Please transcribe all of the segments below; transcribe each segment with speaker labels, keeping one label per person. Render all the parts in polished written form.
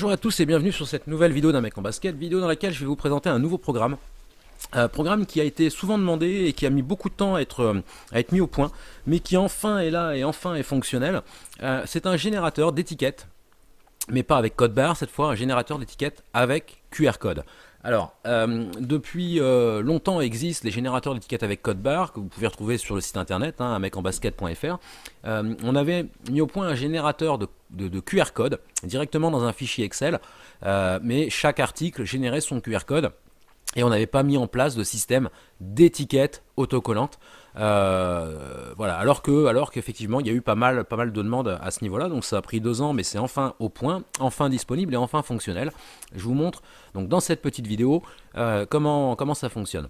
Speaker 1: Bonjour à tous et bienvenue sur cette nouvelle vidéo d'un mec en basket, vidéo dans laquelle je vais vous présenter un nouveau programme. Un programme qui a été souvent demandé et qui a mis beaucoup de temps à être mis au point, mais qui enfin est là et enfin est fonctionnel. C'est un générateur d'étiquettes, mais pas avec code barre cette fois, un générateur d'étiquettes avec QR code. Alors, depuis longtemps existent les générateurs d'étiquettes avec code barre que vous pouvez retrouver sur le site internet, mecenbasket.fr. On avait mis au point un générateur de QR code directement dans un fichier Excel, mais chaque article générait son QR code. Et on n'avait pas mis en place de système d'étiquettes autocollantes. Voilà. Alors qu'effectivement, il y a eu pas mal de demandes à ce niveau-là. Donc ça a pris 2 ans, mais c'est enfin au point, enfin disponible et enfin fonctionnel. Je vous montre donc dans cette petite vidéo comment ça fonctionne.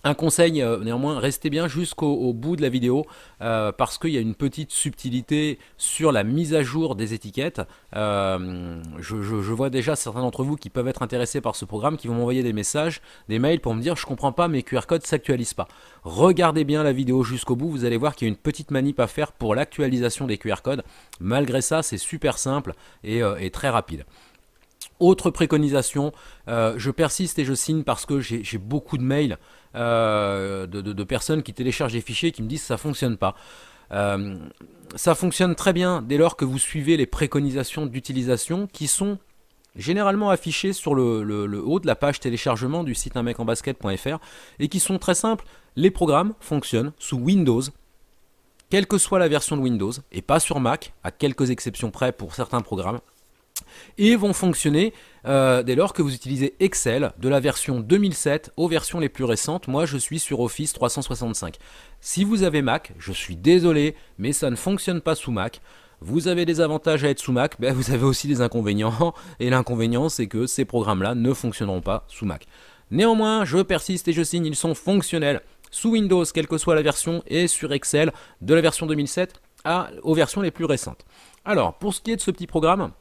Speaker 1: Un conseil néanmoins, restez bien jusqu'au bout de la vidéo parce qu'il y a une petite subtilité sur la mise à jour des étiquettes. Je vois déjà certains d'entre vous qui peuvent être intéressés par ce programme, qui vont m'envoyer des messages, des mails pour me dire je comprends pas, mes QR codes s'actualisent pas. Regardez bien la vidéo jusqu'au bout, vous allez voir qu'il y a une petite manip à faire pour l'actualisation des QR codes. Malgré ça, c'est super simple et très rapide. Autre préconisation, je persiste et je signe parce que j'ai beaucoup de mails de personnes qui téléchargent des fichiers et qui me disent que ça ne fonctionne pas. Ça fonctionne très bien dès lors que vous suivez les préconisations d'utilisation qui sont généralement affichées sur le haut de la page téléchargement du site unmecenbasket.fr et qui sont très simples. Les programmes fonctionnent sous Windows, quelle que soit la version de Windows, et pas sur Mac, à quelques exceptions près pour certains programmes. Et vont fonctionner dès lors que vous utilisez Excel de la version 2007 aux versions les plus récentes. Moi je suis sur Office 365. Si vous avez Mac, je suis désolé, mais ça ne fonctionne pas sous Mac. Vous avez des avantages à être sous Mac, ben vous avez aussi des inconvénients. Et l'inconvénient c'est que ces programmes-là ne fonctionneront pas sous Mac. Néanmoins, je persiste et je signe, ils sont fonctionnels sous Windows, quelle que soit la version, et sur Excel de la version 2007 aux versions les plus récentes. Alors, pour ce qui est de ce petit programme,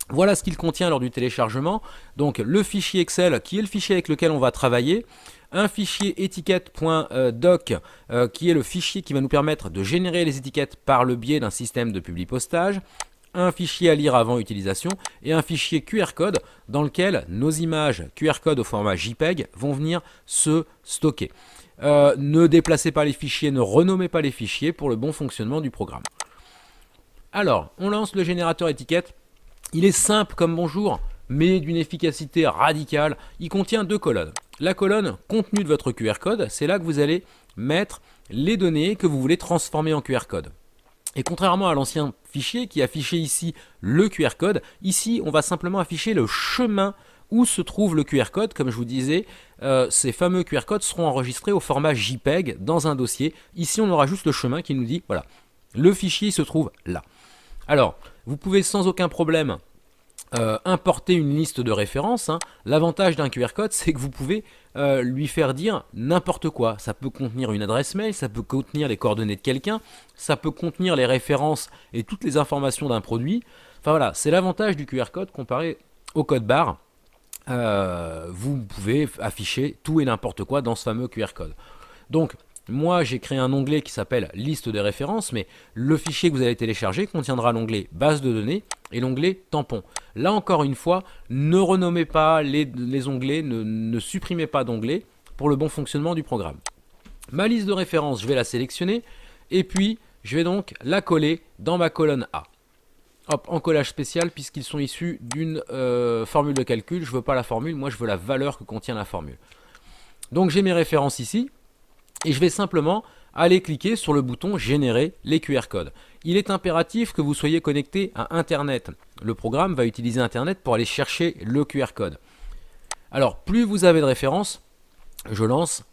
Speaker 1: voilà ce qu'il contient lors du téléchargement. Donc le fichier Excel qui est le fichier avec lequel on va travailler, un fichier étiquette.doc qui est le fichier qui va nous permettre de générer les étiquettes par le biais d'un système de publipostage, un fichier à lire avant utilisation et un fichier QR code dans lequel nos images QR code au format JPEG vont venir se stocker. Ne déplacez pas les fichiers, ne renommez pas les fichiers pour le bon fonctionnement du programme. Alors, on lance le générateur étiquette. Il est simple comme bonjour, mais d'une efficacité radicale. Il contient 2 colonnes. La colonne contenu de votre QR code, c'est là que vous allez mettre les données que vous voulez transformer en QR code. Et contrairement à l'ancien fichier qui affichait ici le QR code, ici on va simplement afficher le chemin où se trouve le QR code. Comme je vous disais, ces fameux QR codes seront enregistrés au format JPEG dans un dossier. Ici on aura juste le chemin qui nous dit, voilà, le fichier se trouve là. Alors, vous pouvez sans aucun problème importer une liste de références. L'avantage d'un QR code, c'est que vous pouvez lui faire dire n'importe quoi. Ça peut contenir une adresse mail, ça peut contenir les coordonnées de quelqu'un, ça peut contenir les références et toutes les informations d'un produit. Enfin voilà, c'est l'avantage du QR code comparé au code barre. Vous pouvez afficher tout et n'importe quoi dans ce fameux QR code. Donc, moi, j'ai créé un onglet qui s'appelle liste des références, mais le fichier que vous allez télécharger contiendra l'onglet base de données et l'onglet tampon. Là, encore une fois, ne renommez pas les onglets, ne supprimez pas d'onglets pour le bon fonctionnement du programme. Ma liste de références, je vais la sélectionner et puis je vais donc la coller dans ma colonne A. Hop, en collage spécial puisqu'ils sont issus d'une formule de calcul. Je ne veux pas la formule, moi je veux la valeur que contient la formule. Donc j'ai mes références ici. Et je vais simplement aller cliquer sur le bouton générer les QR codes. Il est impératif que vous soyez connecté à Internet. Le programme va utiliser Internet pour aller chercher le QR code. Alors plus vous avez de références, je lance,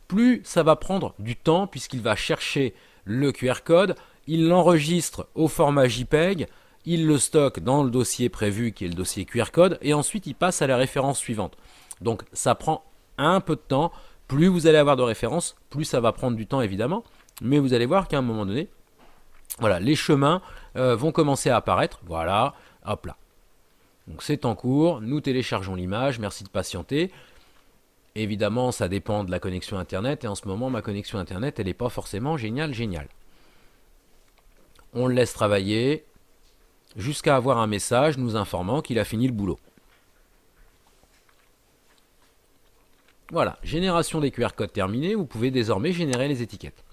Speaker 1: plus ça va prendre du temps puisqu'il va chercher le QR code, il l'enregistre au format JPEG, il le stocke dans le dossier prévu qui est le dossier QR code et ensuite il passe à la référence suivante. Donc ça prend un peu de temps. Plus vous allez avoir de références, plus ça va prendre du temps évidemment, mais vous allez voir qu'à un moment donné, voilà, les chemins vont commencer à apparaître. Voilà, hop là. Donc c'est en cours, nous téléchargeons l'image, merci de patienter. Évidemment, ça dépend de la connexion Internet, et en ce moment, ma connexion Internet, elle n'est pas forcément géniale. On le laisse travailler jusqu'à avoir un message nous informant qu'il a fini le boulot. Voilà, génération des QR codes terminée, vous pouvez désormais générer les étiquettes.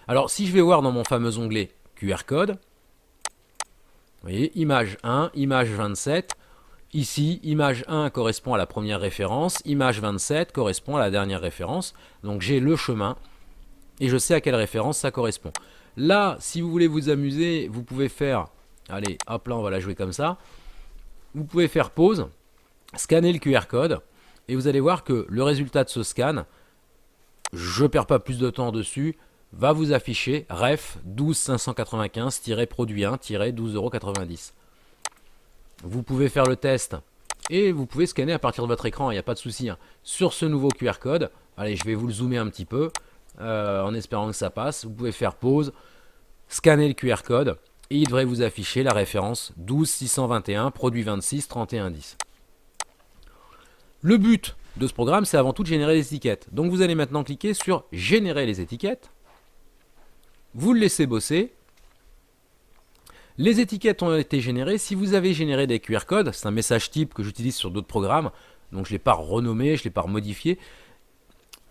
Speaker 1: Alors si je vais voir dans mon fameux onglet QR code, vous voyez, image 1, image 27, ici, image 1 correspond à la première référence, image 27 correspond à la dernière référence, donc j'ai le chemin, et je sais à quelle référence ça correspond. Là, si vous voulez vous amuser, vous pouvez faire, allez, hop là, on va la jouer comme ça, vous pouvez faire pause, scanner le QR code, et vous allez voir que le résultat de ce scan, je ne perds pas plus de temps dessus, va vous afficher ref 12595-produit 1-12,90 €. Vous pouvez faire le test et vous pouvez scanner à partir de votre écran, il n'y a pas de souci. Sur ce nouveau QR code, allez, je vais vous le zoomer un petit peu en espérant que ça passe. Vous pouvez faire pause, scanner le QR code et il devrait vous afficher la référence 12621, produit 26, 3110. Le but de ce programme, c'est avant tout de générer les étiquettes. Donc vous allez maintenant cliquer sur générer les étiquettes. Vous le laissez bosser. Les étiquettes ont été générées. Si vous avez généré des QR codes, c'est un message type que j'utilise sur d'autres programmes, donc je ne l'ai pas renommé, je ne l'ai pas modifié.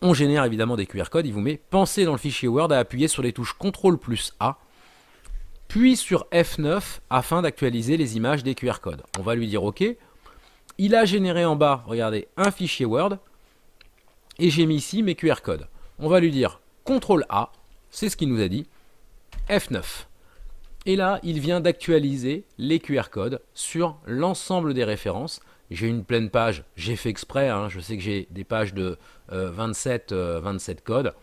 Speaker 1: On génère évidemment des QR codes, il vous met pensez dans le fichier Word à appuyer sur les touches CTRL plus A, puis sur F9 afin d'actualiser les images des QR codes. On va lui dire OK. Il a généré en bas, regardez, un fichier Word, et j'ai mis ici mes QR codes. On va lui dire CTRL A, c'est ce qu'il nous a dit, F9. Et là, il vient d'actualiser les QR codes sur l'ensemble des références. J'ai une pleine page, j'ai fait exprès, hein, je sais que j'ai des pages de 27 codes.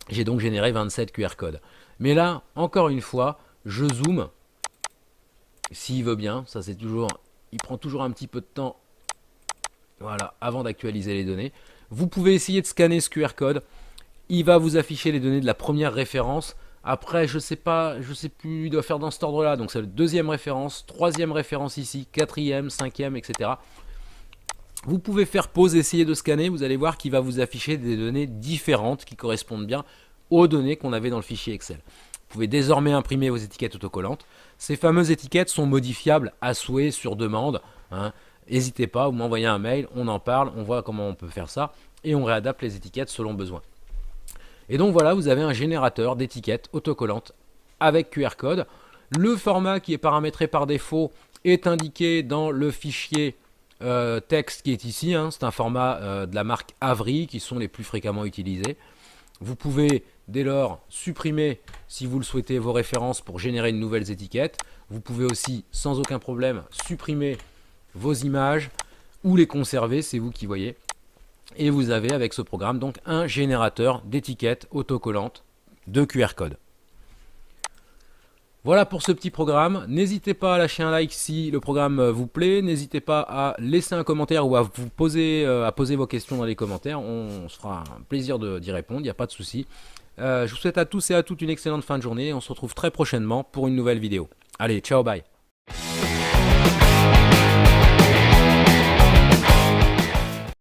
Speaker 1: J'ai donc généré 27 QR codes. Mais là, encore une fois, je zoome, s'il veut bien, ça c'est toujours, il prend toujours un petit peu de temps, voilà, avant d'actualiser les données. Vous pouvez essayer de scanner ce QR code, il va vous afficher les données de la première référence. Après, je sais plus, il doit faire dans cet ordre-là. Donc c'est la deuxième référence, troisième référence ici, quatrième, cinquième, etc. Vous pouvez faire pause, essayer de scanner. Vous allez voir qu'il va vous afficher des données différentes qui correspondent bien aux données qu'on avait dans le fichier Excel. Vous pouvez désormais imprimer vos étiquettes autocollantes. Ces fameuses étiquettes sont modifiables à souhait sur demande. N'hésitez pas, vous m'envoyez un mail, on en parle, on voit comment on peut faire ça et on réadapte les étiquettes selon besoin. Et donc voilà, vous avez un générateur d'étiquettes autocollantes avec QR code. Le format qui est paramétré par défaut est indiqué dans le fichier texte qui est ici. C'est un format de la marque Avri qui sont les plus fréquemment utilisés. Vous pouvez dès lors supprimer, si vous le souhaitez, vos références pour générer de nouvelles étiquettes. Vous pouvez aussi, sans aucun problème, supprimer vos images ou les conserver, c'est vous qui voyez. Et vous avez avec ce programme donc un générateur d'étiquettes autocollantes de QR code. Voilà pour ce petit programme. N'hésitez pas à lâcher un like si le programme vous plaît. N'hésitez pas à laisser un commentaire ou à poser vos questions dans les commentaires. On se fera un plaisir d'y répondre, il n'y a pas de souci. Je vous souhaite à tous et à toutes une excellente fin de journée. On se retrouve très prochainement pour une nouvelle vidéo. Allez, ciao, bye.